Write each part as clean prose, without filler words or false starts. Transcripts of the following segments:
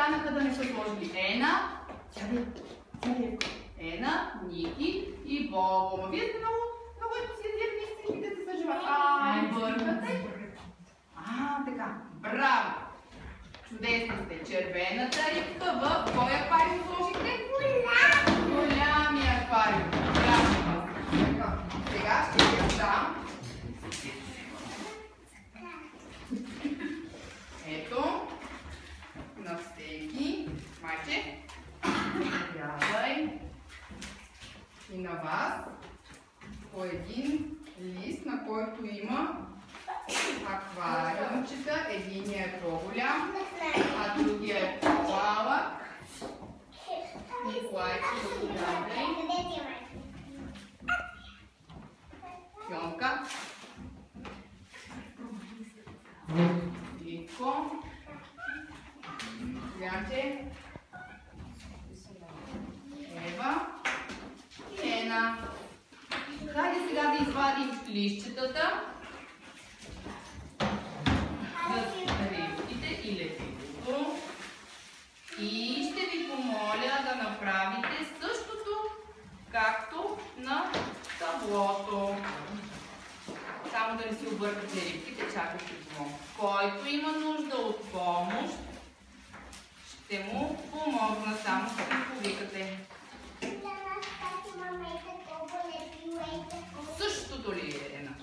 останаха да не са сложили Ена, Ена, Ники и Бобо. Ма вие сте много ентусиазирани и искате да се съживат. Ай, бъркате. Така. Браво! Чудесни сте. Червената рибка в кой аквариум сложихте? Голямия аквариум. Сега ще я дам. Ето. На всеки. Майче. Гледай. И на вас. По един лист, на който има аквариумчета. Единият е по-голям, а другия е по-малък. Николайче, заповядай. Фионка. Лико. Янче. Ева. И Ена. Хайде сега да извадим листчетата. Рибките и летивото. И ще ви помоля да направите същото, както на таблото. Само да не си объркате рибките, чакайте го. Който има нужда от помощ, ще му помогна, само ще ви повикате. Същото ли е, Ена?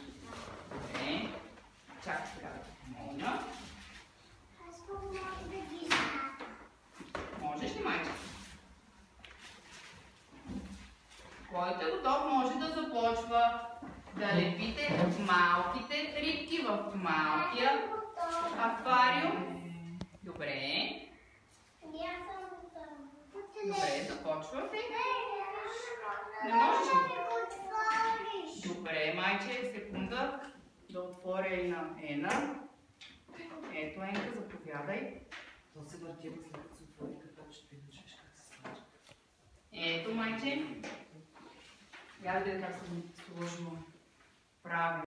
Добре. Чакай сега да помогна. Можеш ли, майче? Който е готов, може да започва да лепите малките рибки в малкия аквариум. Добре. Добре, започвате. Не можеш ли? Добре, майче, секунда да отворя и на Ена. Ето, Енка, заповядай. То се върти, след като се отвори, като ще видиш как се слага. Ето, майче. Я да видя как съм сложила правилно.